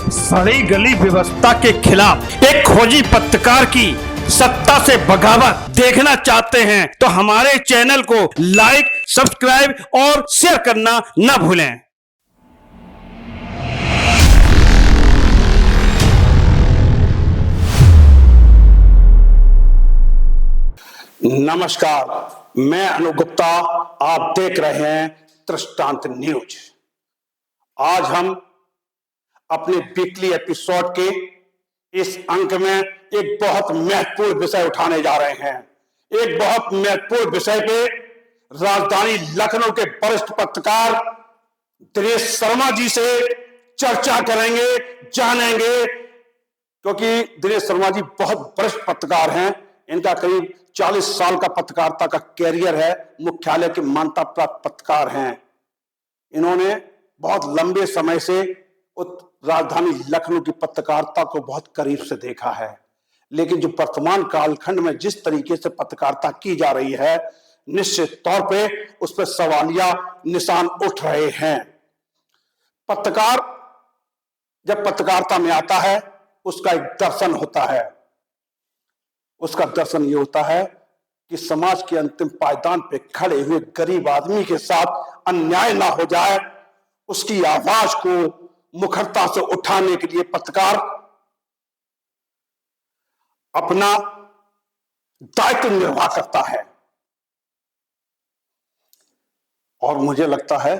सड़ी गली व्यवस्था के खिलाफ एक खोजी पत्रकार की सत्ता से बगावत देखना चाहते हैं तो हमारे चैनल को लाइक, सब्सक्राइब और शेयर करना न भूलें। नमस्कार, मैं अनु गुप्ता, आप देख रहे हैं दृष्टांत न्यूज। आज हम अपने वीकली एपिसोड के इस अंक में एक बहुत महत्वपूर्ण विषय उठाने जा रहे हैं। एक बहुत महत्वपूर्ण विषय पे राजधानी लखनऊ के वरिष्ठ पत्रकार दिनेश शर्मा जी से चर्चा करेंगे, जानेंगे, क्योंकि दिनेश शर्मा जी बहुत वरिष्ठ पत्रकार हैं। इनका करीब 40 साल का पत्रकारिता का कैरियर है। मुख्यालय के मान्यता प्राप्त पत्रकार हैं। इन्होंने बहुत लंबे समय से राजधानी लखनऊ की पत्रकारिता को बहुत करीब से देखा है, लेकिन जो वर्तमान कालखंड में जिस तरीके से पत्रकारिता की जा रही है, निश्चित तौर पे उस पर सवालिया निशान उठ रहे हैं। पत्रकार जब पत्रकारिता में आता है, उसका एक दर्शन होता है। उसका दर्शन ये होता है कि समाज के अंतिम पायदान पे खड़े हुए गरीब आदमी के साथ अन्याय ना हो जाए, उसकी आवाज को मुखरता से उठाने के लिए पत्रकार अपना दायित्व निर्वाह करता है। और मुझे लगता है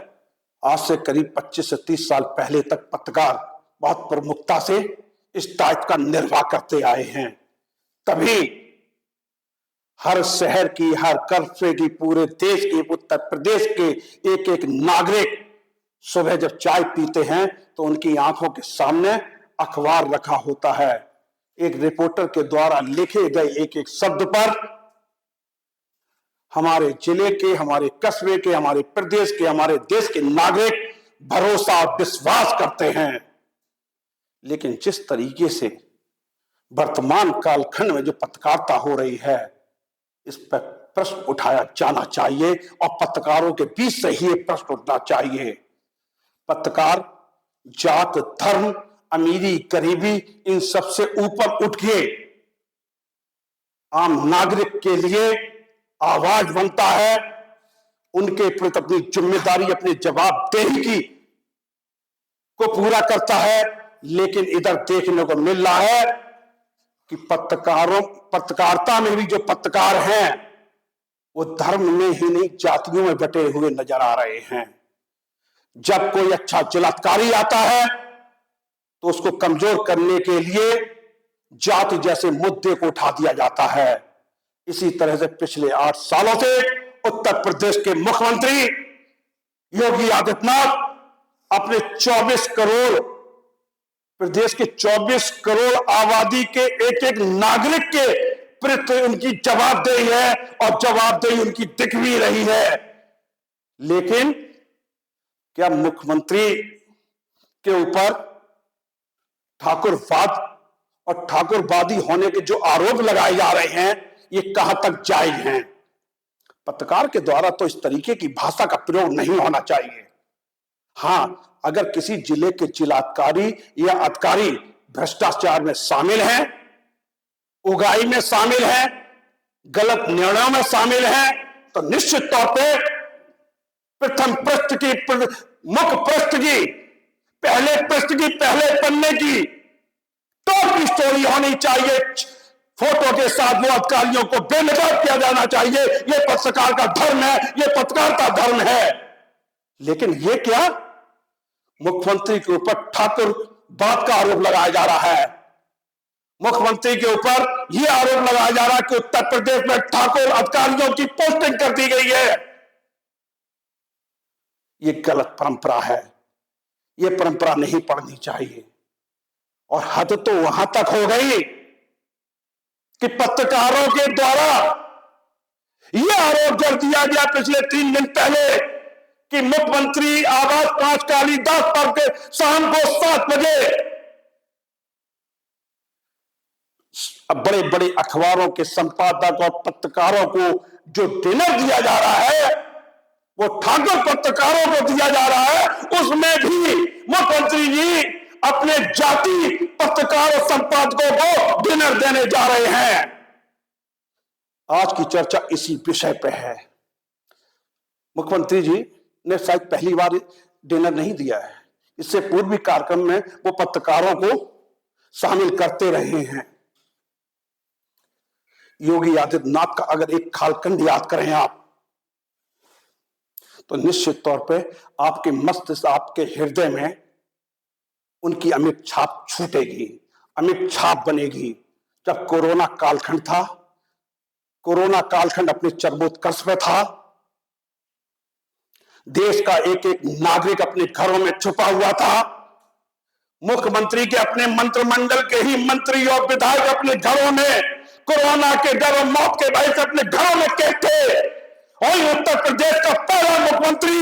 आज से करीब 25 से 30 साल पहले तक पत्रकार बहुत प्रमुखता से इस दायित्व का निर्वाह करते आए हैं। तभी हर शहर की, हर कस्बे की, पूरे देश के, उत्तर प्रदेश के एक एक नागरिक सुबह जब चाय पीते हैं तो उनकी आंखों के सामने अखबार रखा होता है। एक रिपोर्टर के द्वारा लिखे गए एक एक शब्द पर हमारे जिले के, हमारे कस्बे के, हमारे प्रदेश के, हमारे देश के नागरिक भरोसा, विश्वास करते हैं। लेकिन जिस तरीके से वर्तमान कालखंड में जो पत्रकारिता हो रही है, इस पर प्रश्न उठाया जाना चाहिए और पत्रकारों के बीच से ही प्रश्न उठना चाहिए। पत्रकार जात, धर्म, अमीरी, गरीबी, इन सबसे ऊपर उठ के आम नागरिक के लिए आवाज बनता है। उनके प्रति अपनी जिम्मेदारी, अपनी जवाबदेही की को पूरा करता है। लेकिन इधर देखने को मिल रहा है कि पत्रकारिता में भी जो पत्रकार हैं वो धर्म में ही नहीं, जातियों में बटे हुए नजर आ रहे हैं। जब कोई अच्छा जिलाधिकारी आता है तो उसको कमजोर करने के लिए जाति जैसे मुद्दे को उठा दिया जाता है। इसी तरह से पिछले 8 सालों से उत्तर प्रदेश के मुख्यमंत्री योगी आदित्यनाथ अपने 24 करोड़ प्रदेश के 24 करोड़ आबादी के एक एक नागरिक के प्रति उनकी जवाबदेही है और जवाबदेही उनकी दिख भी रही है। लेकिन क्या मुख्यमंत्री के ऊपर ठाकुरवाद और ठाकुरवादी होने के जो आरोप लगाए जा रहे हैं, ये कहां तक जायज हैं? पत्रकार के द्वारा तो इस तरीके की भाषा का प्रयोग नहीं होना चाहिए। हां, अगर किसी जिले के जिलाधिकारी या अधिकारी भ्रष्टाचार में शामिल हैं, उगाही में शामिल हैं, गलत निर्णयों में शामिल हैं, तो निश्चित तौर पे प्रथम पृष्ठ की, मुख्य पृष्ठ की, पहले पृष्ठ की, पहले पन्ने की टॉप की स्टोरी होनी चाहिए। फोटो के साथ वो अधिकारियों को बेनकाब किया जाना चाहिए। ये पत्रकार का धर्म है, ये पत्रकार का धर्म है। लेकिन ये क्या, मुख्यमंत्री के ऊपर ठाकुरवाद का आरोप लगाया जा रहा है। मुख्यमंत्री के ऊपर यह आरोप लगाया जा रहा है कि उत्तर प्रदेश में ठाकुर अधिकारियों की पोस्टिंग कर दी गई है। यह गलत परंपरा है। यह परंपरा नहीं पड़नी चाहिए। और हद तो वहां तक हो गई कि पत्रकारों के द्वारा यह आरोप कर दिया गया पिछले 3 दिन पहले कि मुख्यमंत्री आवास 5 कालीदास पार्क के शाम को 7 बजे बड़े बड़े अखबारों के संपादक और पत्रकारों को जो डिनर दिया जा रहा है, वो ठाकुर पत्रकारों को दिया जा रहा है। उसमें भी मुख्यमंत्री जी अपने जाति पत्रकार और संपादकों को डिनर देने जा रहे हैं। आज की चर्चा इसी विषय पे है। मुख्यमंत्री जी ने शायद पहली बार डिनर नहीं दिया है, इससे पूर्वी कार्यक्रम में वो पत्रकारों को शामिल करते रहे हैं। योगी आदित्यनाथ का अगर एक कालखंड याद करें आप, तो निश्चित तौर पे आपके मस्तिष्क, आपके हृदय में उनकी अमिट छाप छूटेगी, अमिट छाप बनेगी। जब कोरोना कालखंड था, कोरोना कालखंड अपने चरमोत्कर्ष पे था, देश का एक एक नागरिक अपने घरों में छुपा हुआ था, मुख्यमंत्री के अपने मंत्रिमंडल के ही मंत्री और विधायक अपने घरों में कोरोना के डर और मौत के भय से अपने घरों में कैद थे, और उत्तर प्रदेश का पहला मुख्यमंत्री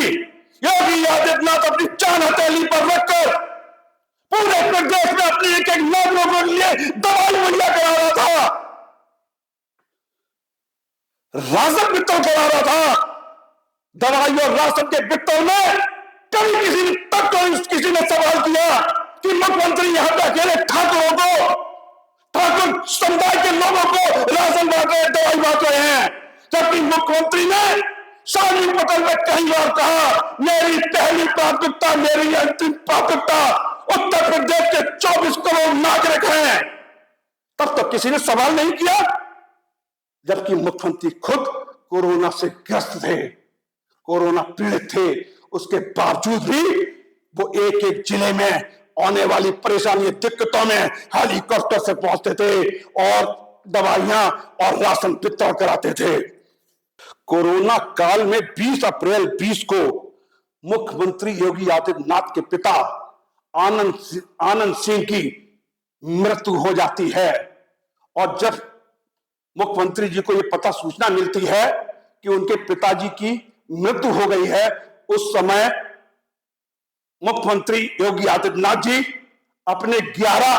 योगी आदित्यनाथ अपनी जान हथेली पर रखकर पूरे प्रदेश में अपने एक एक नागरिकों के लिए दवाई मुहैया करा रहा था, राशन वितरण करा रहा था। दवाई और राशन के वितरण में कभी किसी ने सवाल किया कि मुख्यमंत्री यहां पे अकेले ठाकुरों को, ठाकुर समुदाय के लोगों को राशन बांट रहे, दवाई बांट रहे हैं, जबकि मुख्यमंत्री ने सार्वजनिक पटल में कई बार कहा मेरी पहली प्राथमिकता, मेरी अंतिम प्राथमिकता उत्तर प्रदेश के 24 करोड़ नागरिक हैं। तब तक किसी ने सवाल नहीं किया, जबकि मुख्यमंत्री खुद कोरोना से ग्रस्त थे, कोरोना पीड़ित थे। उसके बावजूद भी वो एक एक जिले में आने वाली परेशानी, दिक्कतों में हेलीकॉप्टर से पहुंचते थे और दवाइयां और राशन वितरण कराते थे। कोरोना काल में 20 अप्रैल 20 को मुख्यमंत्री योगी आदित्यनाथ के पिता आनंद सिंह की मृत्यु हो जाती है, और जब मुख्यमंत्री जी को यह सूचना मिलती है कि उनके पिताजी की मृत्यु हो गई है, उस समय मुख्यमंत्री योगी आदित्यनाथ जी अपने 11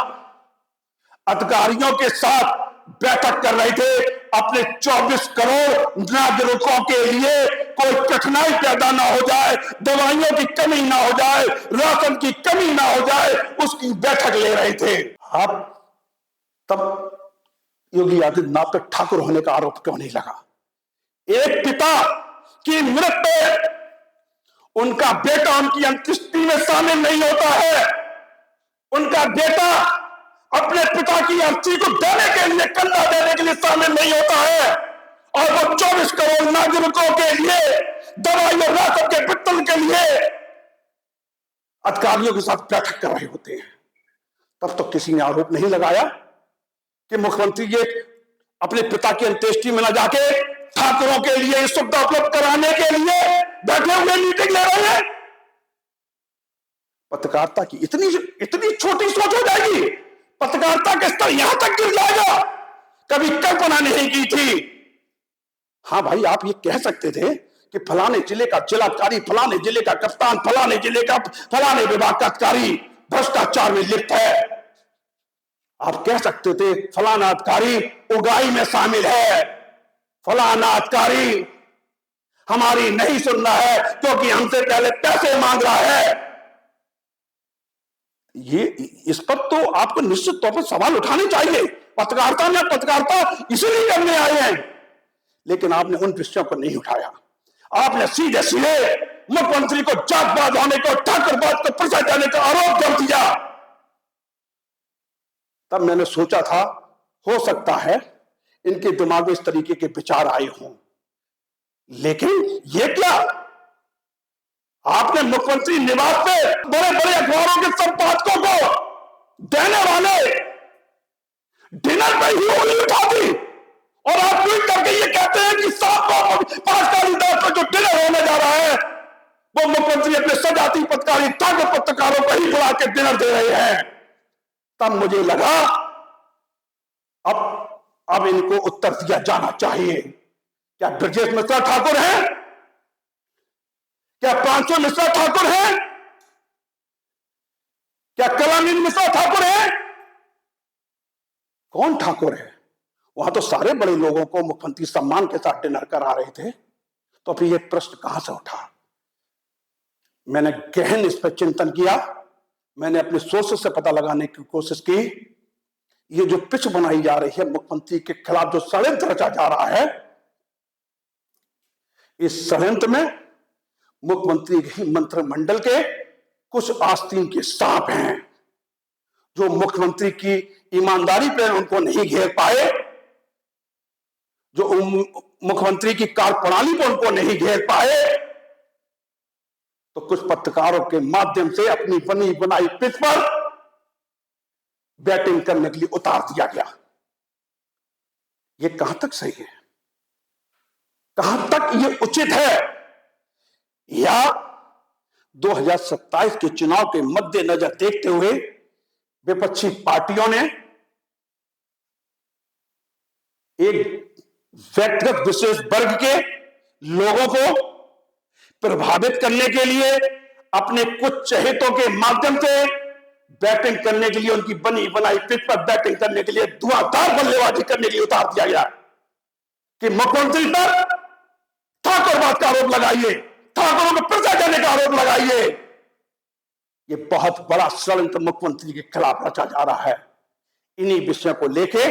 अधिकारियों के साथ बैठक कर रहे थे। अपने 24 करोड़ नागरिकों के लिए कोई कठिनाई पैदा ना हो जाए, दवाइयों की कमी ना हो जाए, राशन की कमी ना हो जाए, उसकी बैठक ले रहे थे। अब तब योगी आदित्यनाथ पर ठाकुर होने का आरोप क्यों नहीं लगा? एक पिता की मृत्यु पे उनका बेटा उनकी अंत्येष्टि में शामिल नहीं होता है, उनका बेटा अपने पिता की अर्थी को देने के लिए, कंधा देने के लिए शामिल नहीं होता है, और वो 24 करोड़ नागरिकों के लिए दवाई और राशन के वितरण के लिए अधिकारियों के साथ बैठक कर रहे होते हैं। तब तो किसी ने आरोप नहीं लगाया कि मुख्यमंत्री ये अपने पिता की अंत्येष्टि में न जाके ठाकुरों के लिए सुविधा उपलब्ध कराने के लिए बैठे हुए मीटिंग ले रहे हैं। पत्रकारिता की इतनी छोटी सोच हो जाएगी, पत्रकारिता के स्तर यहां तक गिर जाएगा, कभी कल्पना नहीं की थी। हां भाई, आप ये कह सकते थे कि फलाने जिले का जिलाधिकारी, फलाने जिले का कप्तान, फलाने जिले का फलाने विभाग का अधिकारी भ्रष्टाचार में लिप्त है। आप कह सकते थे फलाना अधिकारी उगाही में शामिल है, फलाना अधिकारी हमारी नहीं सुन रहा है क्योंकि हमसे पहले पैसे मांग रहा है। ये इस पर तो आपको निश्चित तौर पर सवाल उठाने चाहिए। पत्रकारिता इसीलिए करने आए हैं, लेकिन आपने उन विषयों को नहीं उठाया। आपने सीधे सीधे मुख्यमंत्री को जातवाद होने को, ठाकुरवाद को परिचय देने का आरोप कर दिया। तब मैंने सोचा था हो सकता है इनके दिमाग में इस तरीके के विचार आए हों, लेकिन ये क्या, आपने मुख्यमंत्री निवास पे बड़े बड़े अखबारों के संपादकों को देने वाले डिनर पे ही उंगली उठा दी, और आप ट्वीट करके ये कहते हैं कि 5 तारीख को जो डिनर होने जा रहा है वो मुख्यमंत्री अपने सजाती पत्रकारों को ही बुला के डिनर दे रहे हैं। तब मुझे लगा अब इनको उत्तर दिया जाना चाहिए। क्या ब्रजेश मिश्रा ठाकुर हैं? क्या प्रांशु मिश्रा ठाकुर हैं? क्या कलानील मिश्रा ठाकुर हैं? कौन ठाकुर है? वहां तो सारे बड़े लोगों को मुख्यमंत्री सम्मान के साथ डिनर करा रहे थे, तो फिर यह प्रश्न कहां से उठा? मैंने गहन इस पर चिंतन किया, मैंने अपने सोर्सेस से पता लगाने की कोशिश की। ये जो पिच बनाई जा रही है मुख्यमंत्री के खिलाफ, जो षड्यंत्र रचा जा रहा है, इस षड्यंत्र में मुख्यमंत्री के मंत्रिमंडल के कुछ आस्तीन के सांप हैं, जो मुख्यमंत्री की ईमानदारी पर उनको नहीं घेर पाए, जो मुख्यमंत्री की कार्यप्रणाली को उनको नहीं घेर पाए, तो कुछ पत्रकारों के माध्यम से अपनी बनी बनाई पिच पर बैटिंग करने के लिए उतार दिया गया। यह कहां तक सही है, कहां तक यह उचित है? या 2027 के चुनाव के मद्देनजर देखते हुए विपक्षी पार्टियों ने एक व्यक्तिगत विशेष वर्ग के लोगों को प्रभावित करने के लिए अपने कुछ चहेतों के माध्यम से बैटिंग करने के लिए, उनकी बनी बनाई पिच पर बैटिंग करने के लिए, धुआंधार बल्लेबाजी करने के लिए उतार दिया गया कि मुख्यमंत्री पर ठाकुरवाद का आरोप लगाइए, ठाकुरों को प्रजा देने का आरोप लगाइए। यह बहुत बड़ा षड्यंत्र मुख्यमंत्री के खिलाफ रचा जा रहा है। इन्हीं विषयों को लेके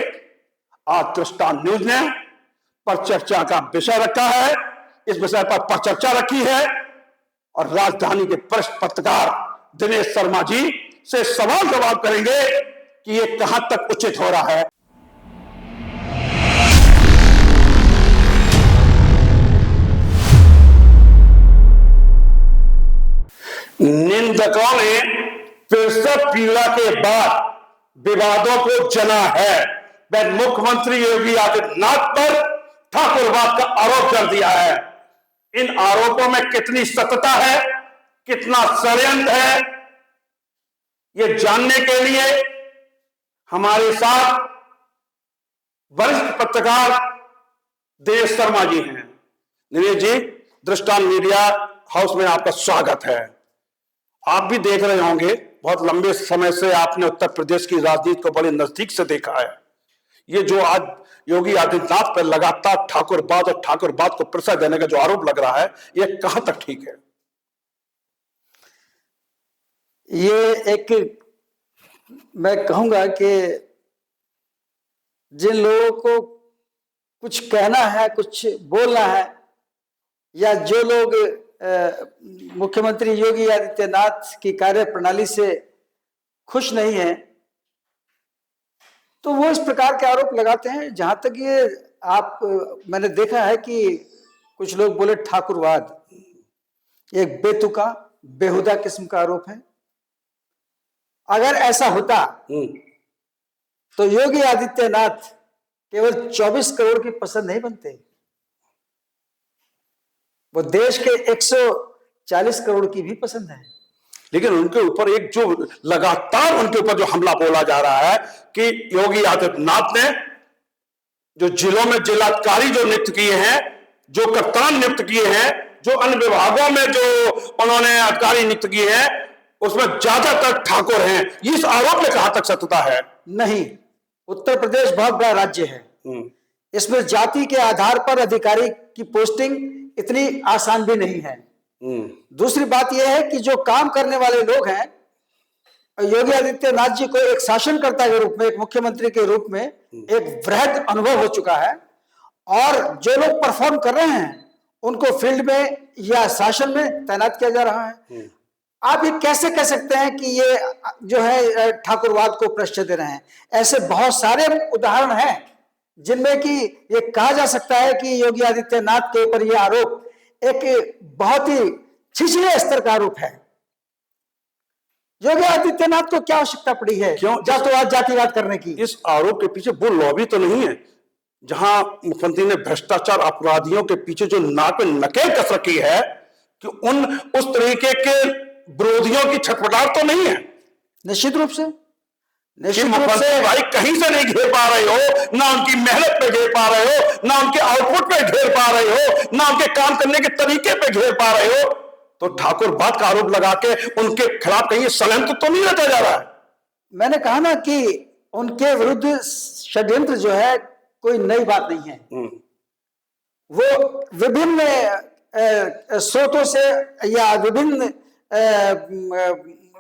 आज दृष्टांत न्यूज ने पर चर्चा का विषय रखा है, इस विषय पर चर्चा रखी है और राजधानी के वरिष्ठ पत्रकार दिनेश शर्मा जी से सवाल जवाब करेंगे कि यह कहां तक उचित हो रहा है। निंदकों ने प्रसव पीड़ा के बाद विवादों को जना है। वह मुख्यमंत्री योगी आदित्यनाथ पर ठाकुरवाद का आरोप कर दिया है। इन आरोपों में कितनी सत्यता है, कितना षड्यंत्र है, यह जानने के लिए हमारे साथ वरिष्ठ पत्रकार दिनेश शर्मा जी हैं। दिनेश जी, दृष्टांत मीडिया हाउस में आपका स्वागत है। आप भी देख रहे होंगे, बहुत लंबे समय से आपने उत्तर प्रदेश की राजनीति को बड़े नजदीक से देखा है। ये जो आज योगी आदित्यनाथ पर लगातार ठाकुरवाद और ठाकुरवाद को प्रश्रय देने का जो आरोप लग रहा है, यह कहां तक ठीक है? ये एक, मैं कहूंगा कि जिन लोगों को कुछ कहना है, कुछ बोलना है, या जो लोग मुख्यमंत्री योगी आदित्यनाथ की कार्यप्रणाली से खुश नहीं है, तो वो इस प्रकार के आरोप लगाते हैं। जहां तक ये मैंने देखा है कि कुछ लोग बोले ठाकुरवाद एक बेतुका बेहुदा किस्म का आरोप है। अगर ऐसा होता तो योगी आदित्यनाथ केवल 24 करोड़ की पसंद नहीं बनते, वो देश के 140 करोड़ की भी पसंद है। लेकिन उनके ऊपर एक जो लगातार उनके ऊपर जो हमला बोला जा रहा है कि योगी आदित्यनाथ ने जो जिलों में जिलाधिकारी जो नियुक्त किए हैं, जो कप्तान नियुक्त किए हैं, जो अन्य विभागों में जो उन्होंने अधिकारी नियुक्त किए हैं, उसमें ज्यादातर ठाकुर हैं। इस आरोप में कहां तक सत्यता है? नहीं, उत्तर प्रदेश बहुत बड़ा राज्य है। इसमें जाति के आधार पर अधिकारी की पोस्टिंग इतनी आसान भी नहीं है। दूसरी बात यह है कि जो काम करने वाले लोग हैं, योगी आदित्यनाथ जी को एक शासनकर्ता के रूप में, एक मुख्यमंत्री के रूप में एक वृहद अनुभव हो चुका है, और जो लोग परफॉर्म कर रहे हैं उनको फील्ड में या शासन में तैनात किया जा रहा है। आप ये कैसे कह सकते हैं कि ये जो है ठाकुरवाद को प्रश्रय दे रहे हैं? ऐसे बहुत सारे उदाहरण हैं जिनमें कि ये कहा जा सकता है कि योगी आदित्यनाथ के ऊपर यह आरोप एक बहुत ही छिछले स्तर का आरोप है। योगी आदित्यनाथ को क्या आवश्यकता पड़ी है क्यों जातिवाद करने की? इस आरोप के पीछे वो लॉबी तो नहीं है जहां मुख्यमंत्री ने भ्रष्टाचार अपराधियों के पीछे जो नाक में नकेल कस रखी है, कि उस तरीके के विरोधियों की छटपटाहट तो नहीं है? निश्चित रूप से भाई कहीं से नहीं घेर पा रहे हो, ना उनकी मेहनत पे घेर पा रहे हो, ना उनके आउटपुट पे घेर पा रहे हो, ना उनके काम करने के तरीके पे घेर पा रहे हो, तो ठाकुरवाद का आरोप लगा के उनके खिलाफ कहीं षड्यंत्र तो नहीं रचा जा रहा है? मैंने कहा ना कि उनके विरुद्ध षड्यंत्र जो है कोई नई बात नहीं है। वो विभिन्न स्रोतों से या विभिन्न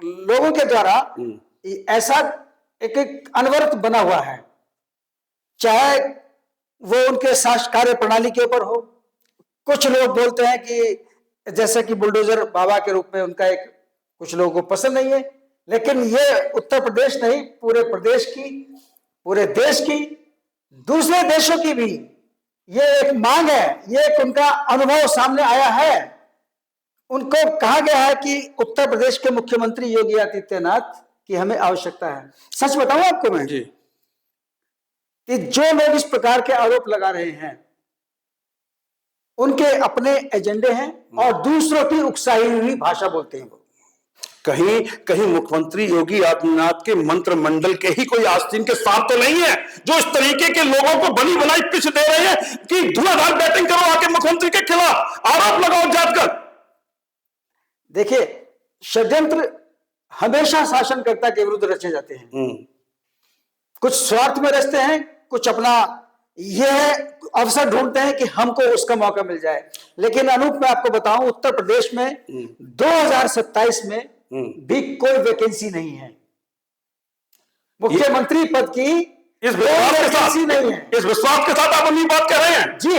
लोगों के द्वारा ऐसा एक अनवरत बना हुआ है, चाहे वो उनके शासन कार्य प्रणाली के ऊपर हो। कुछ लोग बोलते हैं कि जैसे कि बुलडोजर बाबा के रूप में उनका एक कुछ लोगों को पसंद नहीं है, लेकिन ये उत्तर प्रदेश नहीं, पूरे प्रदेश की, पूरे देश की, दूसरे देशों की भी ये एक मांग है, ये एक उनका अनुभव सामने आया है। उनको कहा गया है कि उत्तर प्रदेश के मुख्यमंत्री योगी आदित्यनाथ की हमें आवश्यकता है। सच बताऊं आपको मैं जी, कि जो लोग इस प्रकार के आरोप लगा रहे हैं उनके अपने एजेंडे हैं और दूसरों की उकसाई हुई भाषा बोलते हैं वो। कहीं कहीं मुख्यमंत्री योगी आदित्यनाथ के मंत्रिमंडल के ही कोई आस्तीन के साथ तो नहीं है जो इस तरीके के लोगों को बनी बनाई पिच दे रहे हैं कि धुआंधार बैटिंग करो आके मुख्यमंत्री के खिलाफ आरोप लगाओ जाकर। देखिए, षड्यंत्र हमेशा शासनकर्ता के विरुद्ध रचे जाते हैं। कुछ स्वार्थ में रचते हैं, कुछ अपना यह अवसर ढूंढते हैं कि हमको उसका मौका मिल जाए। लेकिन अनूप, मैं आपको बताऊं, उत्तर प्रदेश में 2027 में भी कोई वैकेंसी नहीं है मुख्यमंत्री पद की। इस विश्वास के साथ नहीं है, इस विश्वास के साथ आप अपनी बात कह रहे हैं? जी,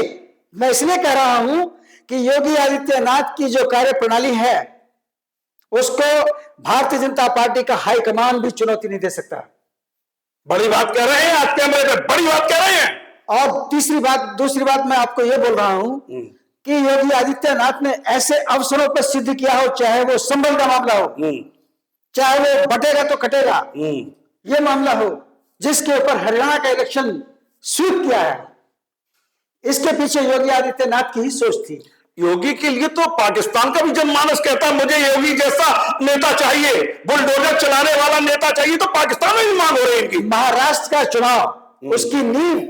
मैं इसलिए कह रहा हूं कि योगी आदित्यनाथ की जो कार्य प्रणाली है उसको भारतीय जनता पार्टी का हाईकमान भी चुनौती नहीं दे सकता। बड़ी बात कह रहे हैं, आज कैमरे पे बड़ी बात कह रहे हैं। और दूसरी बात मैं आपको यह बोल रहा हूं कि योगी आदित्यनाथ ने ऐसे अवसरों पर सिद्ध किया हो, चाहे वो संबल का मामला हो, चाहे वो बटेगा तो कटेगा ये मामला हो, जिसके ऊपर हरियाणा का इलेक्शन स्वीप किया है, इसके पीछे योगी आदित्यनाथ की ही सोच थी। योगी के लिए तो पाकिस्तान का भी जनमानस कहता है मुझे योगी जैसा नेता चाहिए, बुलडोजर चलाने वाला नेता चाहिए, तो पाकिस्तान में भी मांग हो रही है इनकी। महाराष्ट्र का चुनाव, उसकी नींव,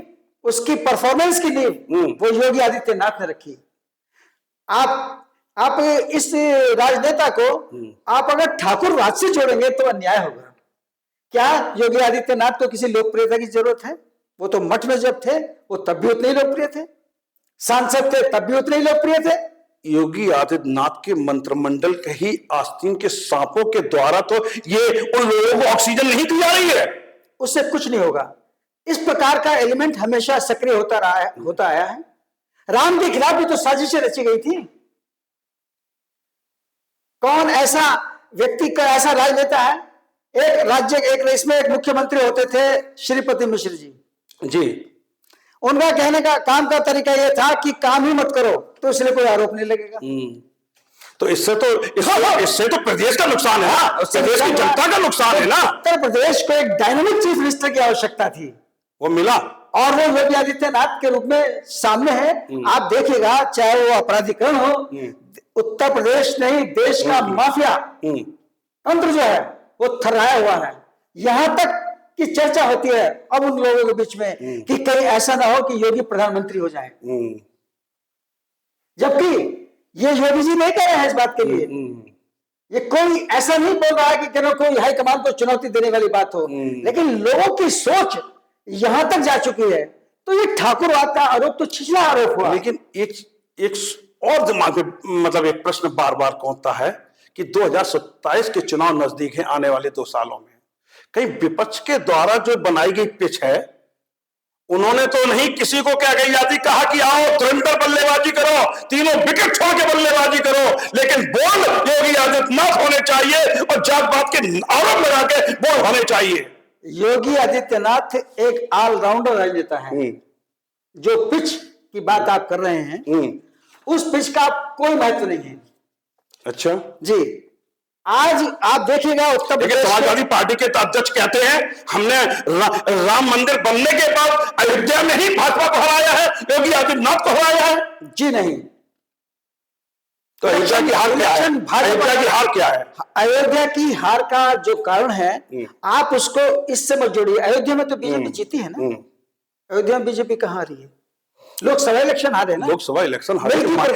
उसकी परफॉर्मेंस की नींव वो योगी आदित्यनाथ ने रखी। आप इस राजनेता को आप अगर ठाकुर राज से जोड़ेंगे तो अन्याय होगा। क्या योगी आदित्यनाथ को किसी लोकप्रियता की जरूरत है? वो तो मठ में जब थे वो तब भी उतने ही लोकप्रिय थे, सांसद थे तब भी उतने ही लोकप्रिय थे। योगी आदित्यनाथ के मंत्रिमंडल के ही आस्तीन के सांपों के द्वारा तो ये उन लोगों को ऑक्सीजन नहीं दी जा रही है। उससे कुछ नहीं होगा। इस प्रकार का एलिमेंट हमेशा सक्रिय होता आया है। राम के खिलाफ भी तो साजिशें रची गई थी। कौन ऐसा व्यक्ति का ऐसा राजनेता है? एक राज्य इसमें एक मुख्यमंत्री होते थे श्रीपति मिश्र जी। उनका कहने का काम का तरीका यह था कि काम ही मत करो तो इसलिए कोई आरोप नहीं लगेगा। तो इससे तो प्रदेश का नुकसान है ना, प्रदेश की जनता का नुकसान है ना। उत्तर प्रदेश को एक डायनामिक चीफ मिनिस्टर की आवश्यकता थी, वो मिला और वो योगी आदित्यनाथ के रूप में सामने है। आप देखिएगा, चाहे वो अपराधीकरण हो, उत्तर प्रदेश नहीं देश का माफिया तंत्र जो है वो थर्राया हुआ है। यहां तक की चर्चा होती है अब उन लोगों के बीच में कि कहीं ऐसा ना हो कि योगी प्रधानमंत्री हो जाए, जबकि ये योगी जी नहीं कह रहे हैं इस बात के लिए। ये कोई ऐसा नहीं बोल रहा है कि कोई हाईकमान को चुनौती देने वाली बात हो, लेकिन लोगों की सोच यहां तक जा चुकी है। तो ये ठाकुरवाद का आरोप तो छिछला आरोप हुआ। लेकिन एक और दिमाग में मतलब एक प्रश्न बार बार कौंता है कि 2027 के चुनाव नजदीक हैं, आने वाले 2 सालों में कहीं विपक्ष के द्वारा जो बनाई गई पिच है, उन्होंने तो नहीं किसी को क्या कही जाती, कहा कि आओ धुरंधर बल्लेबाजी करो, तीनों विकेट छोड़ के बल्लेबाजी करो, लेकिन बॉल योगी आदित्यनाथ होने चाहिए और जात पात के आरोप लगा के बॉल होने चाहिए। योगी आदित्यनाथ एक ऑलराउंडर राजनेता है। जो पिच की बात आप कर रहे हैं उस पिच का कोई महत्व नहीं है। अच्छा जी, आज आप देखिएगा उत्तर प्रदेश समाजवादी पार्टी के अध्यक्ष कहते हैं हमने राम मंदिर बनने के बाद अयोध्या में ही भाजपा को हराया है, योगी आदित्यनाथ को हराया है। जी नहीं, तो अयोध्या की हार क्या है? अयोध्या की हार क्या है? अयोध्या की हार का जो कारण है आप उसको इससे मत जोड़िए। अयोध्या में तो बीजेपी जीती है ना। अयोध्या में बीजेपी कहां आ रही है? लोकसभा इलेक्शन हारे ना, लोकसभा इलेक्शन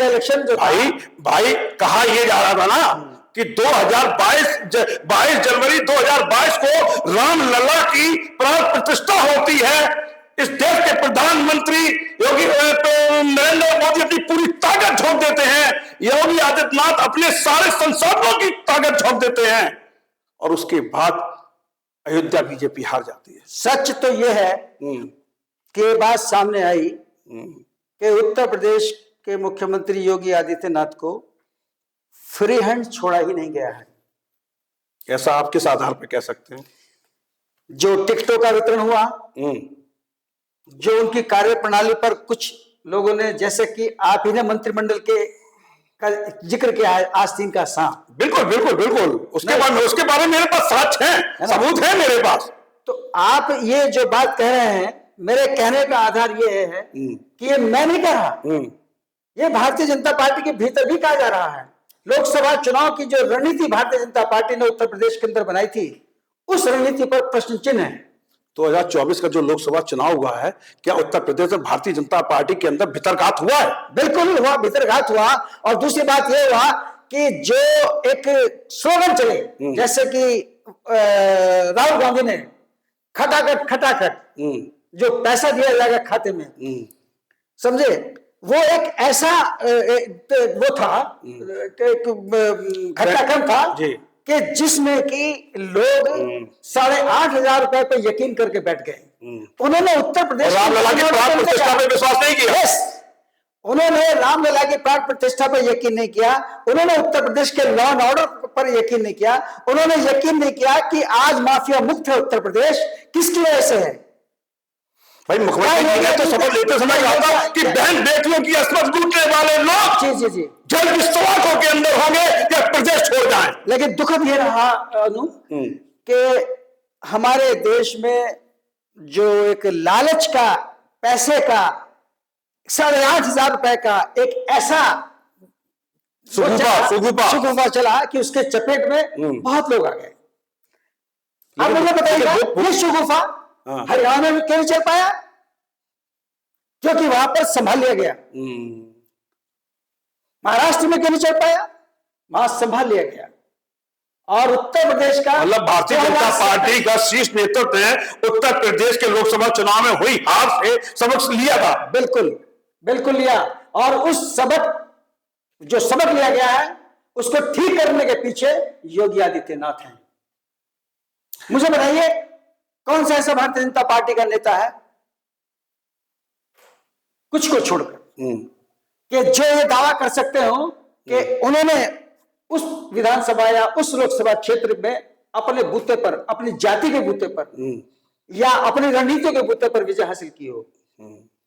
इलेक्शन जो भाई कहा यह जा रहा था ना कि 22 जनवरी 2022 को रामलला की प्राण प्रतिष्ठा होती है। इस देश के प्रधानमंत्री योगी नरेंद्र मोदी अपनी पूरी ताकत झोंक देते हैं, योगी आदित्यनाथ अपने सारे संसाधनों की ताकत झोंक देते हैं और उसके बाद अयोध्या बीजेपी हार जाती है। सच तो यह है कि ये बात सामने आई कि उत्तर प्रदेश के मुख्यमंत्री योगी आदित्यनाथ को फ्री हैंड छोड़ा ही नहीं गया है। ऐसा आप किस आधार पर कह सकते हैं? जो टिकटों का वितरण हुआ, जो उनकी कार्य प्रणाली पर कुछ लोगों ने, जैसे कि आप ही ने मंत्रिमंडल के का जिक्र किया है, आस्तीन का सांप। बिल्कुल बिल्कुल बिल्कुल, उसके बारे में मेरे पास साक्ष्य है, सबूत है मेरे पास। तो आप ये जो बात कह रहे हैं, मेरे कहने का आधार ये है कि ये मैं नहीं कह रहा, ये भारतीय जनता पार्टी के भीतर भी कहा जा रहा है। लोकसभा चुनाव की जो रणनीति भारतीय जनता पार्टी ने उत्तर प्रदेश के अंदर बनाई थी, उस रणनीति पर प्रश्न चिन्ह है। 2024 का जो लोकसभा चुनाव हुआ है, क्या उत्तर प्रदेश में भारतीय जनता पार्टी के अंदर भितरघात हुआ है? बिल्कुल हुआ, भितरघात हुआ। और दूसरी बात यह हुआ कि जो एक स्लोगन चले, जैसे कि राहुल गांधी ने खटाखट खटाखट जो पैसा दिया जाएगा खाते में, समझे, वो एक ऐसा वो था, घटनाक्रम था कि जिसमें कि लोग 8,500 रुपए पे यकीन करके बैठ गए। उन्होंने उत्तर प्रदेश रामलला की प्राण प्रतिष्ठा पे विश्वास नहीं किया। उन्होंने रामलला की प्राण प्रतिष्ठा पर यकीन नहीं किया। उन्होंने उत्तर प्रदेश के लॉ एंड ऑर्डर पर यकीन नहीं किया। उन्होंने यकीन नहीं किया कि आज माफिया मुक्त है उत्तर प्रदेश। किसकी वजह से है भाई? मुख्यमंत्री ने तो शपथ लेते समय कहा था कि बहन बेटियों की अस्मत लूटने वाले लोग जी जल विश्वासों के अंदर होंगे या प्रदेश छोड़ जाएं। लेकिन दुखद ये रहा अनु कि हमारे देश में जो एक लालच का, पैसे का, 8,500 रुपए का एक ऐसा सुगुफा चला कि उसके चपेट में बहुत लोग आ गए। आप मुझे बताइएगा, ये सुगुफा हरियाणा में क्यों नहीं चल पाया? क्योंकि वहां पर संभाल लिया गया। महाराष्ट्र में क्यों नहीं चल पाया? वहां संभाल लिया गया। और उत्तर प्रदेश का, मतलब भारतीय जनता पार्टी का शीर्ष नेतृत्व ने उत्तर प्रदेश के लोकसभा चुनाव में हुई हार से सबक लिया था। बिल्कुल बिल्कुल लिया। और उस जो सबक लिया गया है, उसको ठीक करने के पीछे योगी आदित्यनाथ हैं। मुझे बताइए, कौन सा ऐसा भारतीय जनता पार्टी का नेता है, कुछ को छोड़कर, कि जो ये दावा कर सकते हो कि उन्होंने उस विधानसभा या उस लोकसभा क्षेत्र में अपने बूते पर, अपनी जाति के बूते पर या अपनी रणनीतियों के बूते पर विजय हासिल की हो।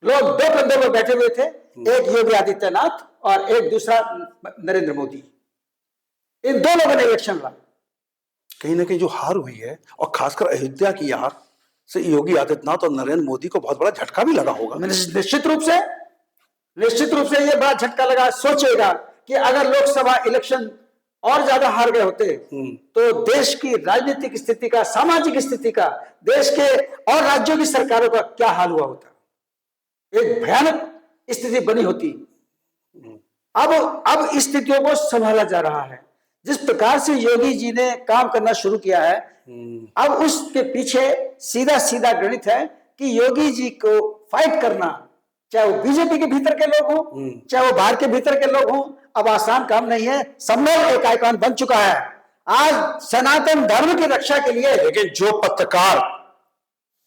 लोग दो कंधों पर बैठे हुए थे, एक योगी आदित्यनाथ और एक दूसरा नरेंद्र मोदी। इन दो लोगों ने इलेक्शन लड़ा। कहीं ना कहीं जो हार हुई है, और खासकर अयोध्या की हार से योगी आदित्यनाथ और नरेंद्र मोदी को बहुत बड़ा झटका भी लगा होगा। निश्चित रूप से ये बड़ा झटका लगा। सोचेगा कि अगर लोकसभा इलेक्शन और ज्यादा हार गए होते तो देश की राजनीतिक स्थिति का, सामाजिक स्थिति का, देश के और राज्यों की सरकारों का क्या हाल हुआ होता। एक भयानक स्थिति बनी होती। अब स्थितियों को संभाला जा रहा है। जिस प्रकार से योगी जी ने काम करना शुरू किया है, अब उसके पीछे सीधा सीधा गणित है कि योगी जी को फाइट करना, चाहे वो बीजेपी के भीतर के लोग हों, चाहे वो बाहर के भीतर के लोग हों, अब आसान काम नहीं है। सम्मेलन एक आइकॉन बन चुका है आज सनातन धर्म की रक्षा के लिए। लेकिन जो पत्रकार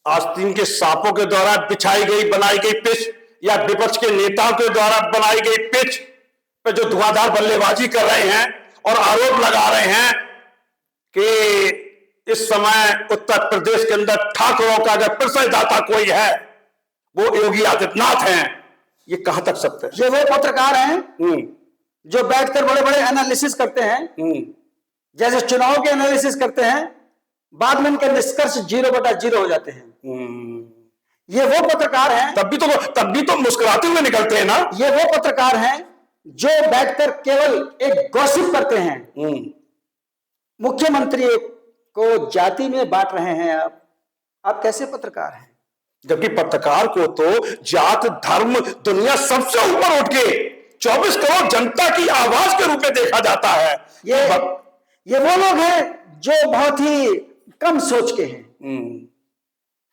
आस्तीन के सांपों के द्वारा बिछाई गई, बनाई गई पिच, या विपक्ष के नेताओं के द्वारा बनाई गई पिच पे जो धुआंधार बल्लेबाजी कर रहे हैं और आरोप लगा रहे हैं कि इस समय उत्तर प्रदेश के अंदर ठाकुरों का अगर प्रश्नदाता कोई है वो योगी आदित्यनाथ हैं, ये कहां तक सत्य है? ये वो पत्रकार हैं जो बैठकर बड़े बड़े एनालिसिस करते हैं, जैसे चुनाव के एनालिसिस करते हैं, बाद में उनके निष्कर्ष 0/0 हो जाते हैं। ये वो पत्रकार हैं, तब भी तो मुस्कुराते हुए निकलते हैं ना। ये वो पत्रकार हैं जो बैठकर केवल एक गॉसिप करते हैं। मुख्यमंत्री को जाति में बांट रहे हैं आप कैसे पत्रकार हैं? जबकि पत्रकार को तो जात, धर्म, दुनिया सबसे ऊपर उठ के 24 करोड़ जनता की आवाज के रूप में देखा जाता है। ये वो लोग हैं जो बहुत ही कम सोच के हैं,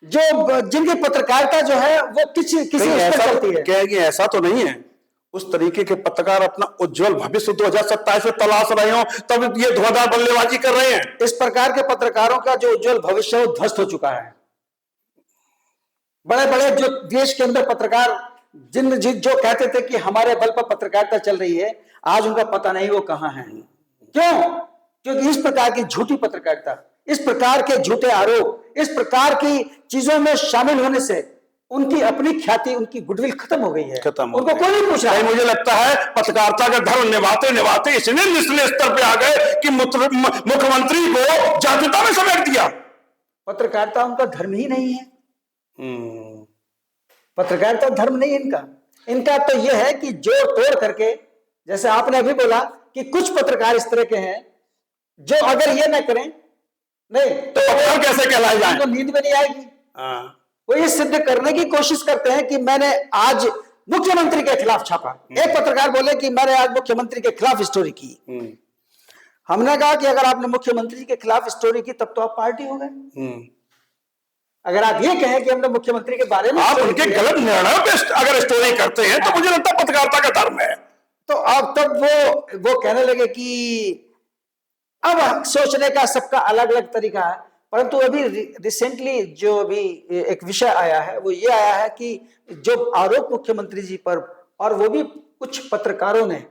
जो जिनकी पत्रकारिता जो है वो किसी चलती है। कहेंगे ऐसा तो नहीं है, उस तरीके के पत्रकार अपना उज्जवल भविष्य 2027 में तलाश रहे हो, तब ये धुआंधार बल्लेबाजी कर रहे हैं। इस प्रकार के पत्रकारों का जो उज्जवल भविष्य है वो ध्वस्त हो चुका है। बड़े बड़े जो देश के अंदर पत्रकार जो कहते थे कि हमारे बल पर पत्रकारिता चल रही है, आज उनका पता नहीं वो कहां है। क्यों? क्योंकि इस प्रकार की झूठी पत्रकारिता, इस प्रकार के झूठे आरोप, इस प्रकार की चीजों में शामिल होने से उनकी अपनी ख्याति, उनकी गुडविल खत्म हो गई है। उनको कोई नहीं पूछ रहा है। मुझे लगता है पत्रकारिता का धर्म निभाते निभाते इसने निचले स्तर पे आ गए कि मुख्यमंत्री को जातीयता में समेट दिया। पत्रकारिता उनका धर्म ही नहीं है। पत्रकारिता धर्म नहीं इनका। इनका तो यह है कि जोड़ तोड़ करके, जैसे आपने अभी बोला कि कुछ पत्रकार इस तरह के हैं जो अगर ये न करें नहीं तो कैसे कहलाए जाए, उनको नींद में नहीं आएगी। वो ये सिद्ध करने की कोशिश करते हैं कि मैंने आज मुख्यमंत्री के खिलाफ छापा। एक पत्रकार बोले कि मैंने आज मुख्यमंत्री के खिलाफ स्टोरी की। हमने कहा कि अगर आपने मुख्यमंत्री के खिलाफ स्टोरी की तब तो आप पार्टी हो गए। अगर आप ये कहें कि हमने मुख्यमंत्री के बारे में, आप उनके गलत निर्णय पे अगर स्टोरी करते हैं तो मुझे लगता है पत्रकारिता का धर्म है। तो अब तब वो कहने लगे कि अब सोचने का सबका अलग अलग तरीका है। परंतु अभी रिसेंटली जो अभी एक विषय आया है वो ये आया है कि जो आरोप मुख्यमंत्री जी पर, और वो भी कुछ पत्रकारों ने,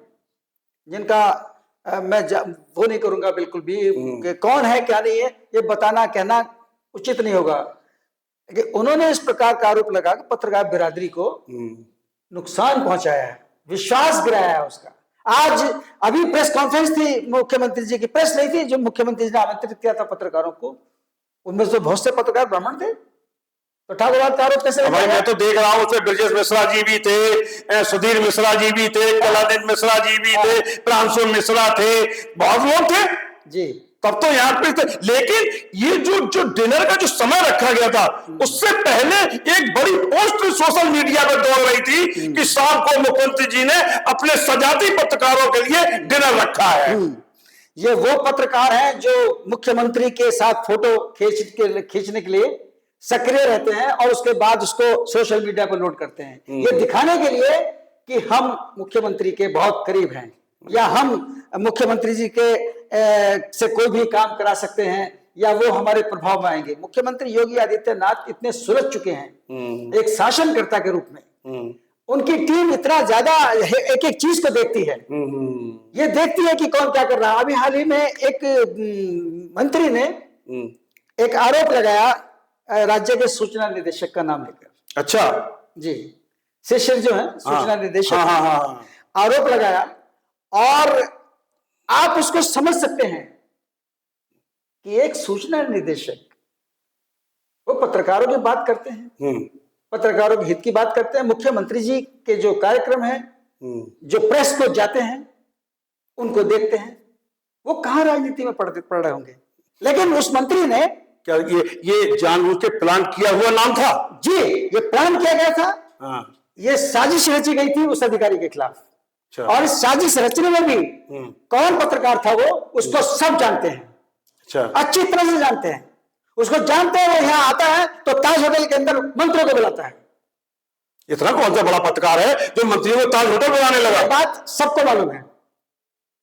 जिनका मैं वो नहीं करूंगा बिल्कुल भी कि कौन है क्या नहीं है, ये बताना कहना उचित नहीं होगा, कि उन्होंने इस प्रकार का आरोप लगा कि पत्रकार बिरादरी को नुकसान पहुंचाया है, विश्वास गिराया है उसका। आज अभी प्रेस कॉन्फ्रेंस थी मुख्यमंत्री जी की, प्रेस नहीं थी जो मुख्यमंत्री जी ने आमंत्रित किया था पत्रकारों को, उनमें से बहुत से पत्रकार ब्राह्मण थे। तो ठाकुरवाद का आरोप कैसे? भाई मैं तो देख रहा हूं उसमें ब्रजेश मिश्रा जी भी थे, सुधीर मिश्रा जी भी थे, कलादीन मिश्रा जी भी थे, प्रांशु मिश्रा थे, बहुत लोग थे जी। तब तो यहाँ पे थे। लेकिन ये जो डिनर का जो समय रखा गया था उससे पहले एक बड़ी पोस्ट सोशल मीडिया पर दौड़ रही थी कि शाम को मुख्यमंत्री जी ने अपने सजाती पत्रकारों के लिए डिनर रखा है। ये वो पत्रकार हैं जो मुख्यमंत्री के साथ फोटो खींचने के लिए सक्रिय रहते हैं और उसके बाद उसको सोशल मीडिया पर लोड करते हैं, ये दिखाने के लिए कि हम मुख्यमंत्री के बहुत करीब हैं, या हम मुख्यमंत्री जी के से कोई भी काम करा सकते हैं, या वो हमारे प्रभाव में आएंगे। मुख्यमंत्री योगी आदित्यनाथ इतने सुलझ चुके हैं एक शासनकर्ता के रूप में, उनकी टीम इतना ज्यादा एक एक चीज को देखती है, ये देखती है कि कौन क्या कर रहा है। अभी हाल ही में एक मंत्री ने एक आरोप लगाया राज्य के सूचना निदेशक का नाम लेकर। अच्छा जी, शिशिर जो है सूचना निदेशक, आरोप लगाया, और आप उसको समझ सकते हैं कि एक सूचना निदेशक वो पत्रकारों की बात करते हैं, पत्रकारों के हित की बात करते हैं, मुख्यमंत्री जी के जो कार्यक्रम हैं, जो प्रेस को जाते हैं उनको देखते हैं, वो कहां राजनीति में पड़ रहे होंगे। लेकिन उस मंत्री ने क्या ये जानबूझ के प्लान किया हुआ नाम था? जी, ये प्लान किया गया था। ये साजिश रची गई थी उस अधिकारी के खिलाफ। और इस साजिश रचने में भी कौन पत्रकार था वो, उसको सब जानते हैं, अच्छी तरह से जानते हैं, उसको जानते हैं। वो यहाँ आता है तो ताज होटल के अंदर मंत्रियों को बुलाता है। इतना कौन सा बड़ा पत्रकार है जो मंत्रियों को ताज होटल बुलाने लगा? बात सबको मालूम है।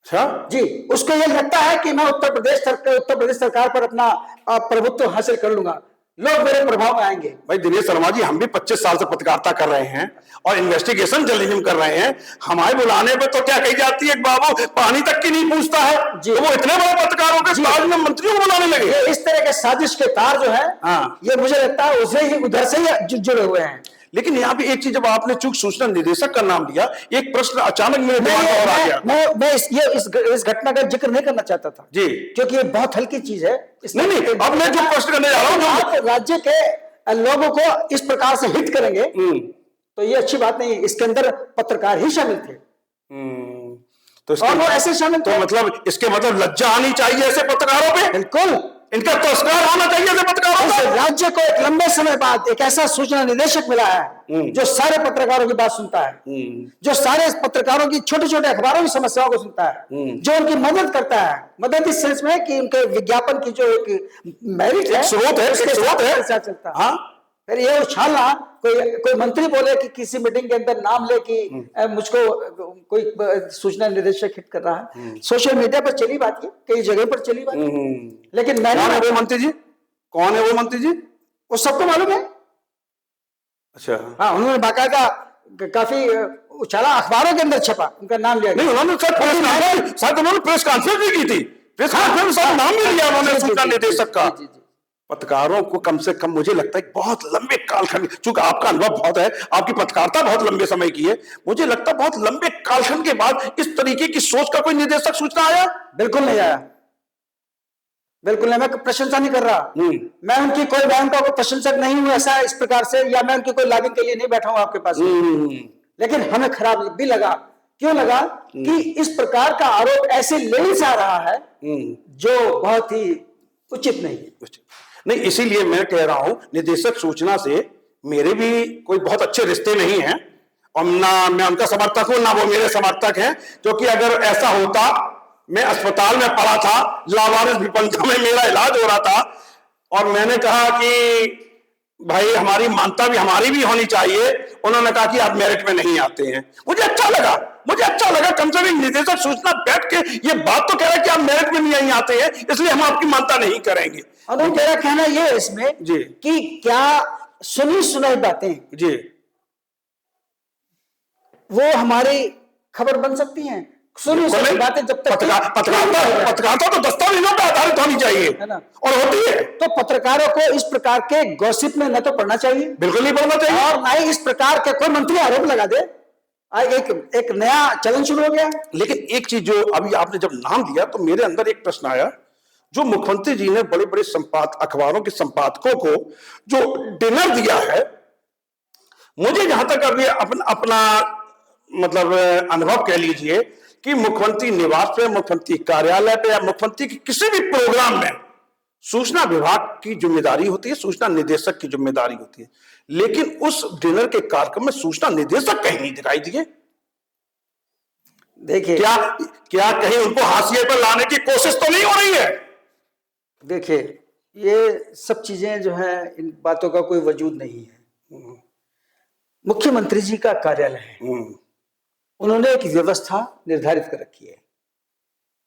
अच्छा जी, उसको ये लगता है कि मैं उत्तर प्रदेश सरकार पर अपना प्रभुत्व हासिल कर लूंगा, लोग मेरे प्रभाव में आएंगे। भाई दिनेश शर्मा जी, हम भी 25 साल से पत्रकारिता कर रहे हैं और इन्वेस्टिगेशन जर्नलिज्म कर रहे हैं। हमारे बुलाने पे तो क्या कही जाती है, बाबू पानी तक की नहीं पूछता है। तो वो इतने बड़े पत्रकारों के ताज में मंत्रियों को बुलाने लगे। इस तरह के साजिश के तार जो है, ये मुझे लगता है उधर से ही जुड़े हुए हैं। लेकिन यहाँ पे एक चीज, जब आपने चूंक सूचना निदेशक का नाम लिया, एक प्रश्न अचानक मेरे दिमाग में और आ गया। मैं इस घटना का जिक्र नहीं करना चाहता था जी, क्योंकि ये बहुत हल्की चीज है। नहीं, अब मैं जो प्रश्न करने जा रहा हूँ, राज्य के लोगों को इस प्रकार से हिट करेंगे तो ये अच्छी बात नहीं। इसके अंदर पत्रकार ही शामिल थे, तो और वो ऐसे शामिल थे, मतलब इसके मतलब लज्जा आनी चाहिए ऐसे पत्रकारों पे। बिल्कुल, इनका पुरस्कार होना चाहिए ऐसे पत्रकारों पे। राज्य को एक लंबे समय बाद एक ऐसा सूचना निदेशक मिला है जो सारे पत्रकारों की बात सुनता है, जो सारे पत्रकारों की छोटे छोटे अखबारों की समस्याओं को सुनता है, जो उनकी मदद करता है। मदद इस सेंस में कि उनके विज्ञापन की जो एक मेरिट है, स्रोत है, चलता है। हाँ, फिर ये उछालना, कोई मंत्री बोले कि किसी मीटिंग के अंदर नाम ले कि मुझको कोई सूचना निदेशक हिट कर रहा है, सोशल मीडिया पर चली बात, ये कई जगह पर चली बात, लेकिन मैंने, कौन है वो मंत्री जी? कौन है वो मंत्री जी? वो सबको मालूम है। अच्छा, हाँ, उन्होंने बाकायदा काफी उछाला, अखबारों के अंदर छपा, उनका नाम लिया। नहीं, उन्होंने शायद उन्होंने प्रेस कॉन्फ्रेंस भी की थी, प्रेस कॉन्फ्रेंस में नाम भी लिया उन्होंने सूचना निदेशक का। पत्रकारों को कम से कम मुझे लगता है बहुत लंबे कालखंड, चूंकि आपका अनुभव बहुत है, आपकी पत्रकारिता बहुत लंबे समय की है, मुझे लगता है बहुत लंबे कालखंड के बाद इस तरीके की सोच का कोई निदेशक सूचना आया? बिल्कुल नहीं आया, बिल्कुल नहीं। मैं प्रशंसा नहीं कर रहा, मैं उनका कोई प्रशंसक नहीं हूं ऐसा इस प्रकार से, या मैं उनकी कोई लागत के लिए नहीं बैठा हूं आपके पास। लेकिन हमें खराब भी लगा। क्यों लगा? कि इस प्रकार का आरोप ऐसे लेने से आ रहा है जो बहुत ही उचित नहीं है। नहीं, इसीलिए मैं कह रहा हूं निदेशक सूचना से मेरे भी कोई बहुत अच्छे रिश्ते नहीं हैं, और ना मैं उनका समर्थक हूं ना वो मेरे समर्थक हैं, क्योंकि अगर ऐसा होता, मैं अस्पताल में पड़ा था, लावारिस विपन्नता में मेरा इलाज हो रहा था, और मैंने कहा कि भाई हमारी मानता भी हमारी भी होनी चाहिए, उन्होंने कहा कि आप मेरिट में नहीं आते हैं। मुझे अच्छा लगा कम से कम निदेशक सूचना बैठ के ये बात तो कह रहा है कि आप मेरिट में नहीं आते हैं, इसलिए हम आपकी मानता नहीं करेंगे। और मेरा कहना ये है इसमें जी कि क्या सुनी सुनाई बातें जी वो हमारी खबर बन सकती हैं? सुनी सुनाई बातें जब तक पत्रकारिता तो दस्तावेजों पर आधारित होनी चाहिए, है ना, और होती है। तो पत्रकारों को इस प्रकार के गॉसिप में न तो पढ़ना चाहिए, बिल्कुल नहीं पढ़ना चाहिए, और ना ही इस प्रकार के कोई मंत्री आरोप लगा दे। एक नया चलन शुरू हो गया। लेकिन एक चीज जो अभी आपने जब नाम लिया तो मेरे अंदर एक प्रश्न आया, जो मुख्यमंत्री जी ने बड़े बड़े अखबारों के संपादकों को जो डिनर दिया है, मुझे जहां तक अभी अपना मतलब अनुभव कह लीजिए कि मुख्यमंत्री निवास पे, मुख्यमंत्री कार्यालय पे, या मुख्यमंत्री के किसी भी प्रोग्राम में सूचना विभाग की जिम्मेदारी होती है, सूचना निदेशक की जिम्मेदारी होती है, लेकिन उस डिनर के कार्यक्रम में सूचना निदेशक कहीं नहीं दिखाई दिए। देखिए, क्या कहीं उनको हाशिए पर लाने की कोशिश तो नहीं हो रही है? देखिए, ये सब चीजें जो है, इन बातों का कोई वजूद नहीं है। मुख्यमंत्री जी का कार्यालय है, उन्होंने एक व्यवस्था निर्धारित कर रखी है,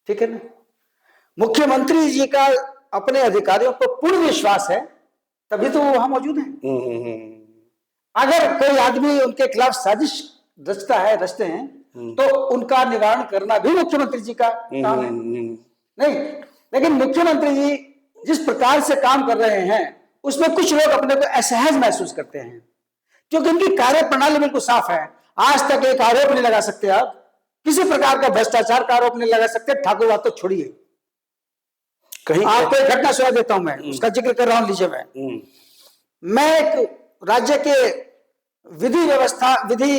ठीक है ना। मुख्यमंत्री जी का अपने अधिकारियों पर पूर्ण विश्वास है, तभी तो वो वहां मौजूद हैं। अगर कोई आदमी उनके खिलाफ साजिश रचते हैं तो उनका निवारण करना भी मुख्यमंत्री जी का काम है। नहीं, लेकिन मुख्यमंत्री जी जिस प्रकार से काम कर रहे हैं उसमें कुछ लोग अपने को असहज महसूस करते हैं, क्योंकि उनकी कार्य प्रणाली बिल्कुल साफ है। आज तक एक आरोप नहीं लगा सकते, आप किसी प्रकार का भ्रष्टाचार का आरोप नहीं लगा सकते। ठाकुर बात तो छोड़िए, कहीं आपको एक घटना सुना देता हूं, मैं उसका जिक्र कर रहा हूं, लीजिए। मैं एक राज्य के विधि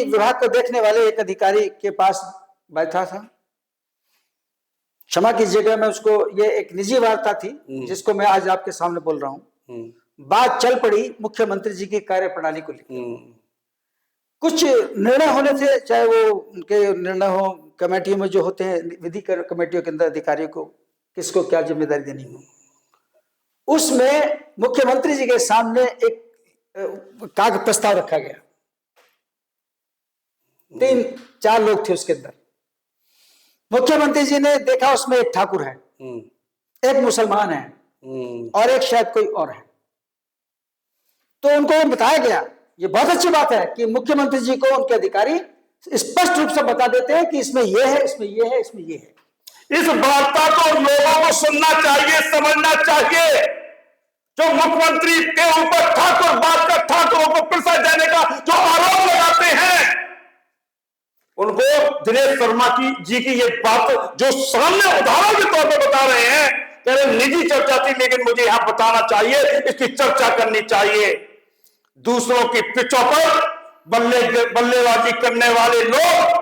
विभाग को देखने वाले एक अधिकारी के पास बैठा था। क्षमा कीजिएगा, मैं उसको, ये एक निजी वार्ता थी जिसको मैं आज आपके सामने बोल रहा हूं। बात चल पड़ी मुख्यमंत्री जी की कार्य प्रणाली को लेकर। कुछ निर्णय होने थे, चाहे वो उनके निर्णय हो कमेटियों में जो होते हैं, विधि कमेटियों के अंदर अधिकारियों को किसको क्या जिम्मेदारी देनी हो, उसमें मुख्यमंत्री जी के सामने एक कागज प्रस्ताव रखा गया। 3-4 लोग थे उसके अंदर। मुख्यमंत्री जी ने देखा उसमें एक ठाकुर है, एक मुसलमान है, और एक शायद कोई और है। तो उनको बताया गया, ये बहुत अच्छी बात है कि मुख्यमंत्री जी को उनके अधिकारी स्पष्ट रूप से बता देते हैं कि इसमें ये है, इसमें ये है, इसमें ये है। इस वार्ता को लोगों को सुनना चाहिए, समझना चाहिए। जो मुख्यमंत्री के ऊपर ठाकुरों को पिरसा जाने का जो आरोप लगाते हैं, उनको दिनेश शर्मा जी की ये बात जो सामने उदाहरण के तौर पर बता रहे हैं, कह रहे निजी चर्चा थी, लेकिन मुझे यहां बताना चाहिए, इसकी चर्चा करनी चाहिए। दूसरों की पिचों पर बल्लेबाजी करने वाले लोग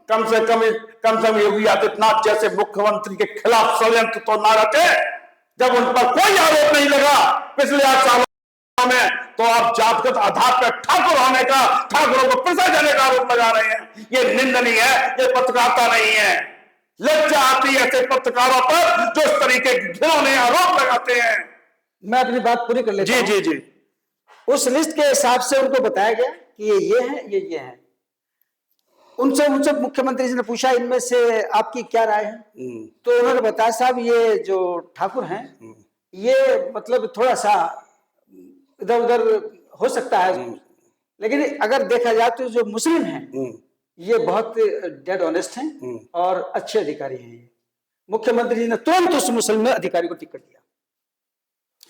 कम से कम योगी आदित्यनाथ जैसे मुख्यमंत्री के खिलाफ षड्यंत्र तो ना रचे। जब उन पर कोई आरोप नहीं लगा पिछले 8 सालों में, तो आप जातगत आधार पर ठाकुर होने का, ठाकुरों को पिरसा जाने का आरोप लगा रहे हैं। ये निंदनीय है, ये पत्रकारिता नहीं है। लज्जा आती है ऐसे पत्रकारों पर जो इस तरीके के घिनौने आरोप लगाते हैं। मैं अपनी बात पूरी कर लेता हूं। जी जी जी। उस लिस्ट के हिसाब से उनको बताया गया कि ये है, ये है। उनसे मुख्यमंत्री जी ने पूछा इनमें से आपकी क्या राय है, तो उन्होंने बताया साहब ये जो ठाकुर हैं ये मतलब थोड़ा सा इधर उधर हो सकता है, लेकिन अगर देखा जाए तो जो मुस्लिम हैं ये बहुत डेड ऑनेस्ट हैं और अच्छे अधिकारी हैं। मुख्यमंत्री जी ने तुरंत उस मुस्लिम अधिकारी को टिकट दिया,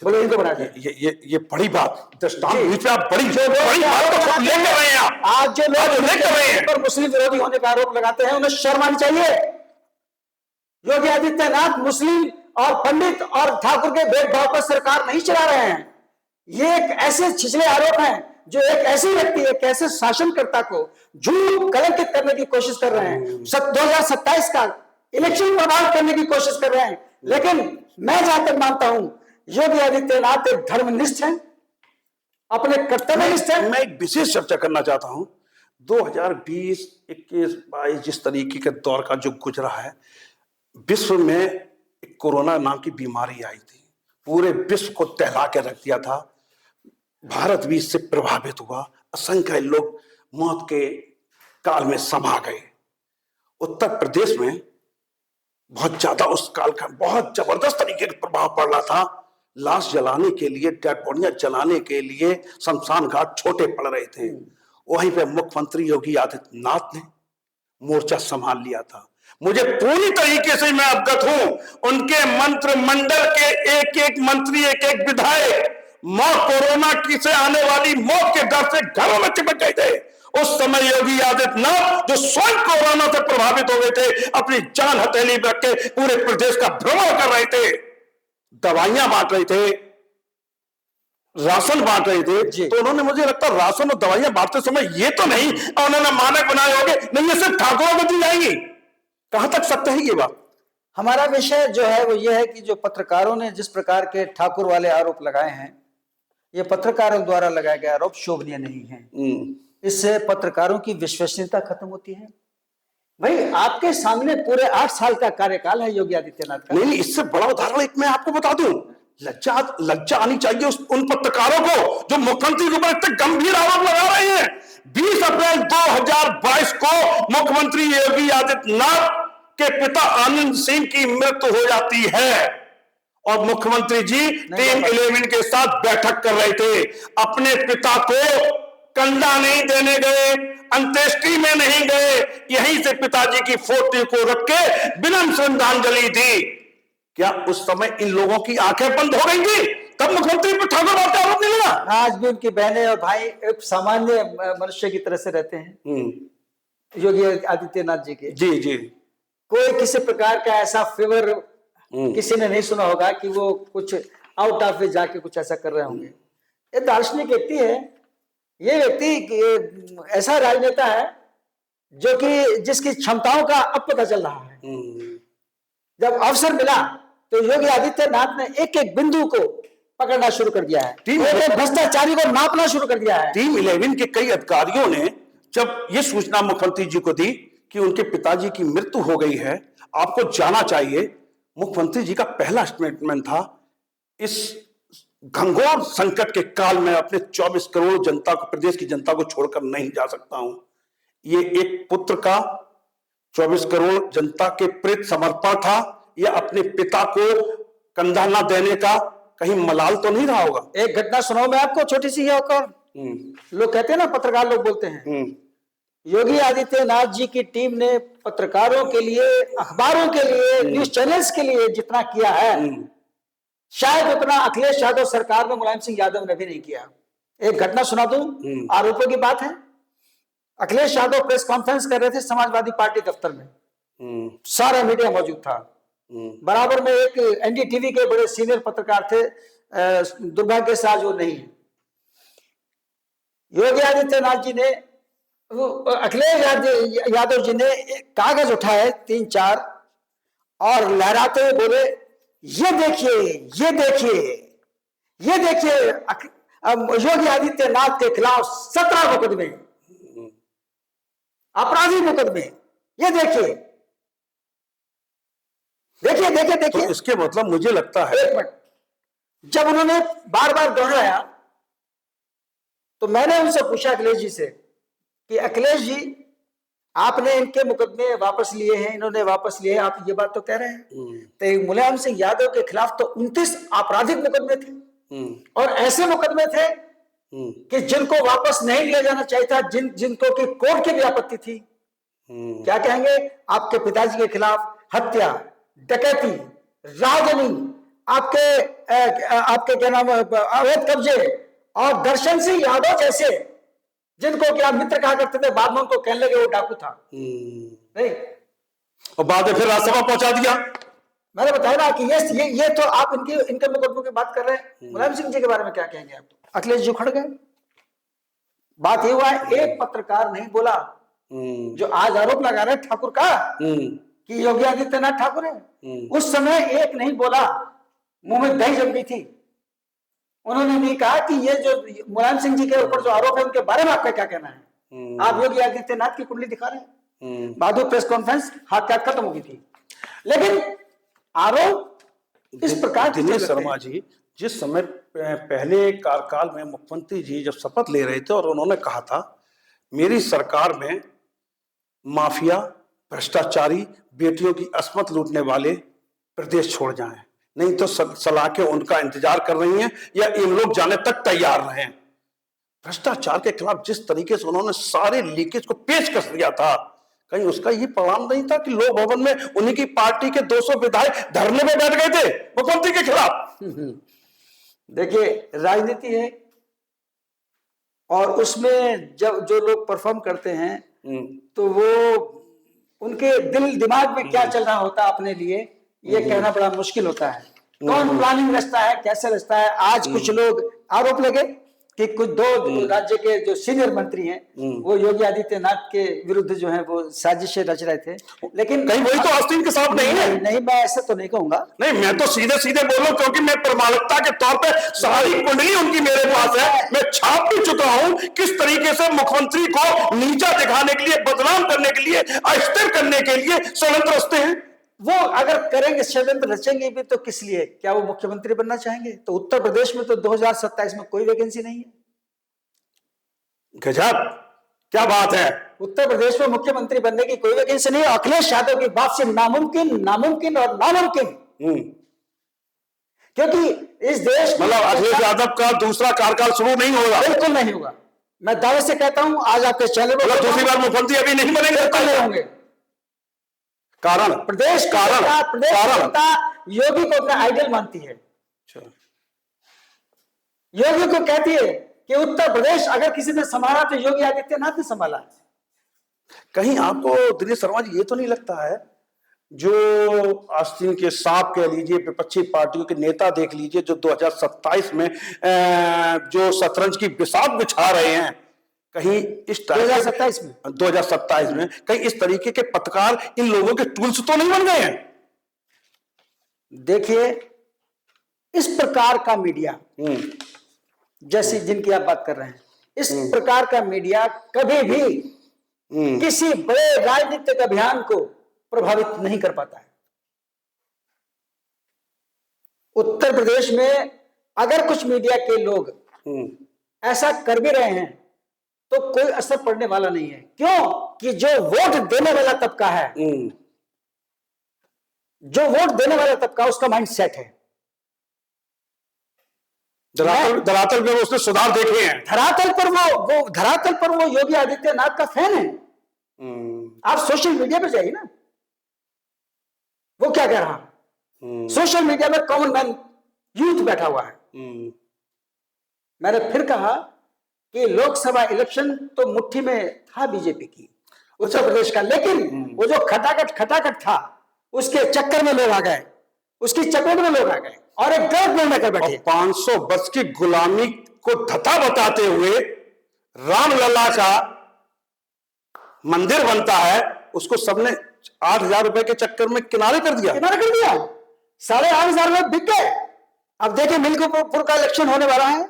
बोले इनको बना दिया। ये बड़ी बात, दृष्टांत आप बड़ी बात लेकर रहे हैं। आज जो लोग लेकर रहे हैं पर मुस्लिम विरोधी होने का आरोप लगाते हैं उन्हें शर्म आनी चाहिए। योगी आदित्यनाथ मुस्लिम और पंडित और ठाकुर के भेदभाव पर सरकार नहीं चला रहे हैं। ये एक ऐसे छिछले आरोप हैं जो एक ऐसे व्यक्ति, एक ऐसे शासनकर्ता को झूठ कलंकित करने की कोशिश कर रहे हैं। 2027 का इलेक्शन प्रभावित करने की कोशिश कर रहे हैं। लेकिन मैं जहां तक मानता हूं योगी आदित्यनाथ एक धर्मनिष्ठ है, अपने कर्तव्यनिष्ठ है। मैं एक विशेष चर्चा करना चाहता हूं। 2020, 21, 22 जिस तरीके के दौर का जो गुजरा है, विश्व में एक कोरोना नाम की बीमारी आई थी, पूरे विश्व को दहला के रख दिया था। भारत भी इससे प्रभावित हुआ, असंख्य लोग मौत के काल में समा गए। उत्तर प्रदेश में बहुत ज्यादा उस काल का बहुत जबरदस्त तरीके का प्रभाव पड़ रहा था। लाश जलाने के लिए, डेड बॉडियां जलाने के लिए शमशान घाट छोटे पड़ रहे थे। वहीं पे मुख्यमंत्री योगी आदित्यनाथ ने मोर्चा संभाल लिया था। मुझे पूरी तरीके से मैं अवगत हूं, उनके मंत्रिमंडल के एक एक मंत्री, एक एक विधायक मौत, कोरोना की से आने वाली मौत के डर से घरों में चिपक गए थे। उस समय योगी आदित्यनाथ जो स्वयं कोरोना से प्रभावित हो गए थे, अपनी जान हथेली में रख के पूरे प्रदेश का भ्रमण कर रहे थे, दवाइयां बांट रहे थे, राशन बांट रहे थे। तो उन्होंने, मुझे लगता है राशन और दवाइयां बांटते समय ये तो नहीं उन्होंने मानक बनाए होंगे नहीं ये सिर्फ ठाकुरों को दी जाएंगी। कहां तक सत्य है ये बात? हमारा विषय जो है वो ये है कि जो पत्रकारों ने जिस प्रकार के ठाकुर वाले आरोप लगाए हैं, ये पत्रकारों द्वारा लगाए गए आरोप शोभनीय नहीं है। इससे पत्रकारों की विश्वसनीयता खत्म होती है। भाई आपके सामने पूरे 8 साल का कार्यकाल है योगी आदित्यनाथ का। नहीं, इससे बड़ा उदाहरण एक मैं आपको बता दूं, लज्जा आनी चाहिए उन पत्रकारों को जो मुख्यमंत्री के ऊपर इतने गंभीर आरोप लगा रहे हैं। 20 अप्रैल 2022 को मुख्यमंत्री योगी आदित्यनाथ के पिता आनंद सिंह की मृत्यु हो जाती है और मुख्यमंत्री जी टीम 11 के साथ बैठक कर रहे थे। अपने पिता को कंधा नहीं देने गए, अंत्येष्टि में नहीं गए, यहीं से पिताजी की फोटो को रख के विनम्र श्रद्धांजलि दी। क्या उस समय इन लोगों की आंखें बंद हो गई थी? तब मुख्यमंत्री पर ठाकुर बात का आरोप नहीं लगा। आज भी उनकी बहनें और भाई एक सामान्य मनुष्य की तरह से रहते हैं योगी आदित्यनाथ जी के। जी जी, कोई किसी प्रकार का ऐसा फेवर किसी ने नहीं सुना होगा कि वो कुछ आउट ऑफ वे जाके कुछ ऐसा कर रहे होंगे। ये दार्शनिक व्यक्ति है। ये व्यक्ति ऐसा राजनेता है जो कि जिसकी क्षमताओं का अब पता चल रहा है। जब अवसर मिला तो योगी आदित्यनाथ ने एक एक बिंदु को पकड़ना शुरू कर दिया है, भ्रष्टाचारी को नापना शुरू कर दिया है। टीम 11 के कई अधिकारियों ने जब ये सूचना मुख्यमंत्री जी को दी कि उनके पिताजी की मृत्यु हो गई है, आपको जाना चाहिए, मुख्यमंत्री जी का पहला स्टेटमेंट था, इस घंघोर संकट के काल में अपने 24 करोड़ जनता को, प्रदेश की जनता को छोड़कर नहीं जा सकता हूं। ये एक पुत्र का 24 करोड़ जनता के प्रति समर्पण था, या अपने पिता को कंधा ना देने का कहीं मलाल तो नहीं रहा होगा। एक घटना सुनाओ मैं आपको, छोटी सी है। और लोग कहते हैं ना, पत्रकार लोग बोलते हैं, योगी आदित्यनाथ जी की टीम ने पत्रकारों के लिए, अखबारों के लिए, न्यूज चैनल्स के लिए जितना किया है शायद उतना अखिलेश यादव सरकार में मुलायम सिंह यादव ने भी नहीं किया। एक घटना सुना दूं, आरोपों की बात है। अखिलेश यादव प्रेस कॉन्फ्रेंस कर रहे थे समाजवादी पार्टी दफ्तर में, सारा मीडिया मौजूद था। बराबर में एक एनडीटीवी के बड़े सीनियर पत्रकार थे, दुर्भाग्य से आज वो नहीं है। योगी आदित्यनाथ जी ने, अखिलेश यादव जी ने कागज उठाए 3-4 और लहराते हुए बोले, ये देखिए, ये देखिए, ये देखिए, योगी आदित्यनाथ के खिलाफ 17 मुकदमे, आपराधिक मुकदमे, ये देखिए, देखिए, देखिए, देखिए। तो इसके मतलब मुझे लगता है, एक मिनट, जब उन्होंने बार बार दोहराया तो मैंने उनसे पूछा अखिलेश जी से कि अखिलेश जी, आपने इनके मुकदमे वापस लिए हैं, इन्होंने वापस लिए हैं, आप ये बात तो कह रहे हैं। तो मुलायम सिंह यादव के खिलाफ तो 29 आपराधिक मुकदमे थे और ऐसे मुकदमे थे कि जिनको वापस नहीं लिया जाना चाहिए था, जिनको की कोर्ट की भी आपत्ति थी। क्या कहेंगे? आपके पिताजी के खिलाफ हत्या, डकैती, राजनी, आपके क्या नाम, अवैध कब्जे, और दर्शन सिंह यादव जैसे, जिनको कि आप मित्र कहा करते थे, बाद में उनको कहने लगे वो डाकू था। नहीं, और बाद में फिर राज्यसभा पहुंचा दिया। मैंने बताया ना कि ये तो आप इनके मुकदमों की बात कर रहे हैं। मुलायम सिंह जी के बारे में क्या कहेंगे आप? अखिलेश जी खड़ गए। बात ये हुआ है, एक पत्रकार नहीं बोला जो आज आरोप लगा रहे ठाकुर का कि योगी आदित्यनाथ ठाकुर है। उस समय एक नहीं बोला, मुंह में दही जम गई थी। उन्होंने नहीं कहा कि ये जो मुलायम सिंह जी के ऊपर जो आरोप है उनके बारे में आपका क्या कहना है। आप योगी आदित्यनाथ की कुंडली दिखा रहे हैं। बहादुर प्रेस कॉन्फ्रेंस हाथ खत्म हो गई थी, लेकिन आरोप इस प्रकार। दिनेश शर्मा जी, जिस समय पहले कार्यकाल में मुख्यमंत्री जी जब शपथ ले रहे थे और उन्होंने कहा था मेरी सरकार में माफिया, भ्रष्टाचारी, बेटियों की अस्मत लूटने वाले प्रदेश छोड़ जाएं, नहीं तो सलाखें उनका इंतजार कर रही हैं या इन लोग जाने तक तैयार रहे। भ्रष्टाचार के खिलाफ जिस तरीके से उन्होंने सारे लीकेज को पेश कर दिया था, कहीं उसका ये परिणाम नहीं था कि लोक भवन में उन्हीं की पार्टी के 200 विधायक धरने में बैठ गए थे मुख्यमंत्री के खिलाफ। देखिए, राजनीति है और उसमें जब जो लोग परफॉर्म करते हैं तो वो उनके दिल दिमाग में क्या चल रहा होता है अपने लिए ये कहना बड़ा मुश्किल होता है। कौन प्लानिंग रचता है, कैसे रचता है। आज कुछ लोग आरोप लगे कि कुछ दो राज्य के जो सीनियर मंत्री हैं वो योगी आदित्यनाथ के विरुद्ध जो है वो साजिशें रच रहे थे, लेकिन कहीं वही तो आस्तीन के साथ नहीं है। नहीं, मैं ऐसा तो नहीं कहूंगा। नहीं, मैं तो सीधे सीधे बोल रहा हूं क्योंकि मैं प्रमाणिकता के तौर पे सारी कुंडली उनकी मेरे पास है। मैं छाप भी चुका हूं किस तरीके से मुख्यमंत्री को नीचा दिखाने के लिए, बदनाम करने के लिए, अस्थिर करने के लिए षड्यंत्र रचते हैं। वो अगर करेंगे, षड्यंत्र रचेंगे भी तो किस लिए? क्या वो मुख्यमंत्री बनना चाहेंगे? तो उत्तर प्रदेश में तो 2027 में कोई वैकेंसी नहीं है। गजब, क्या बात है। उत्तर प्रदेश में मुख्यमंत्री बनने की कोई वैकेंसी नहीं है। अखिलेश यादव की बात से नामुमकिन, नामुमकिन और नामुमकिन। क्योंकि इस देश मतलब अखिलेश यादव का दूसरा कार्यकाल शुरू नहीं होगा। बिल्कुल नहीं होगा। मैं दावे से कहता हूं, आज आपके चैनल पर दूसरी बार मुख्यमंत्री अभी नहीं बनेंगे, होंगे। कारण प्रदेश जनता योगी को अपना आइडल मानती है। योगी को कहती है कि उत्तर प्रदेश अगर किसी ने संभाला तो योगी आदित्यनाथ ने संभाला। कहीं आपको दिनेश शर्मा जी ये तो नहीं लगता है जो आस्तीन के सांप कह लीजिए, विपक्षी पार्टियों के नेता देख लीजिए, जो 2027 में जो शतरंज की बिसात बिछा रहे हैं, कहीं इस 2027 में कहीं इस तरीके के पत्रकार इन लोगों के टूल्स तो नहीं बन गए हैं? देखिए, इस प्रकार का मीडिया जैसी जिनकी आप बात कर रहे हैं, इस प्रकार का मीडिया कभी भी किसी बड़े राजनीतिक अभियान को प्रभावित नहीं कर पाता है। उत्तर प्रदेश में अगर कुछ मीडिया के लोग ऐसा कर भी रहे हैं तो कोई असर पड़ने वाला नहीं है। क्यों? कि जो वोट देने वाला तबका है, जो वोट देने वाला तबका, उसका माइंड सेट है। धरातल में उसने सुधार देखे हैं। धरातल पर वो योगी आदित्यनाथ का फैन है। आप सोशल मीडिया पर जाइए ना, वो क्या कह रहा है? सोशल मीडिया में कॉमन मैन यूथ बैठा हुआ है। मैंने फिर कहा कि लोकसभा इलेक्शन तो मुट्ठी में था बीजेपी की, उत्तर प्रदेश का, लेकिन वो जो खटाखट था उसके चक्कर में लोग आ गए, उसकी चपेट में लोग आ गए और एक गलत निर्णय कर बैठे। 500 वर्ष की गुलामी को धता बताते हुए रामलला का मंदिर बनता है, उसको सबने 8,000 रुपए के चक्कर में किनारे कर दिया। 8,500 में बिक गए। अब देखिए, मिल्कीपुर का इलेक्शन होने वाला है।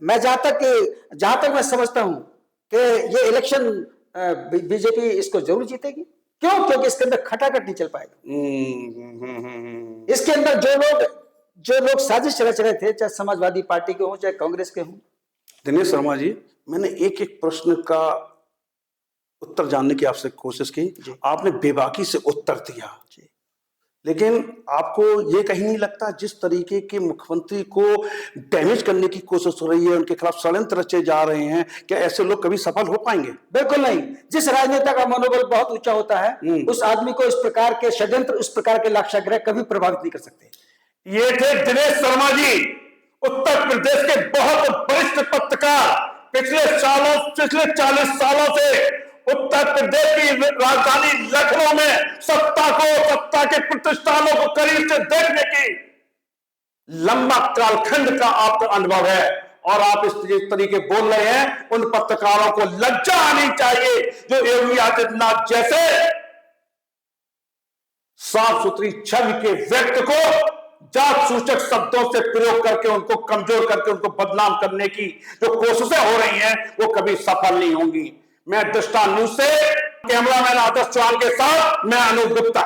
मैं जहां तक मैं समझता हूं कि ये इलेक्शन बीजेपी इसको जरूर जीतेगी। क्यों? क्योंकि इसके अंदर खटाखट नहीं चल पाएगा। इसके अंदर जो लोग साजिश रच रहे थे, चाहे समाजवादी पार्टी के हों चाहे कांग्रेस के हों। दिनेश शर्मा जी, मैंने एक एक प्रश्न का उत्तर जानने की आपसे कोशिश की, आपने बेबाकी से उत्तर दिया, लेकिन आपको ये कहीं नहीं लगता जिस तरीके के मुख्यमंत्री को डैमेज करने की कोशिश हो रही है, उनके खिलाफ षड्यंत्र रचे जा रहे हैं, क्या ऐसे लोग कभी सफल हो पाएंगे? बिल्कुल नहीं। जिस राजनेता का मनोबल बहुत ऊंचा होता है, उस आदमी को इस प्रकार के षड्यंत्र, इस प्रकार के लाक्षागृह कभी प्रभावित नहीं कर सकते। ये थे दिनेश शर्मा जी, उत्तर प्रदेश के बहुत वरिष्ठ पत्रकार। पिछले 40 सालों से उत्तर प्रदेश की राजधानी लखनऊ में सत्ता के प्रतिष्ठानों को करीब से देखने की लंबा कालखंड का आपका अनुभव है, और आप इस तरीके बोल रहे हैं। उन पत्रकारों को लज्जा आनी चाहिए जो योगी आदित्यनाथ जैसे साफ सुथरी छवि के व्यक्ति को जात सूचक शब्दों से प्रयोग करके, उनको कमजोर करके, उनको बदनाम करने की जो कोशिशें हो रही हैं, वो कभी सफल नहीं होंगी। मैं दृष्टांत न्यूज से कैमरामैन आदर्श चौहान के साथ मैं अनूप गुप्ता।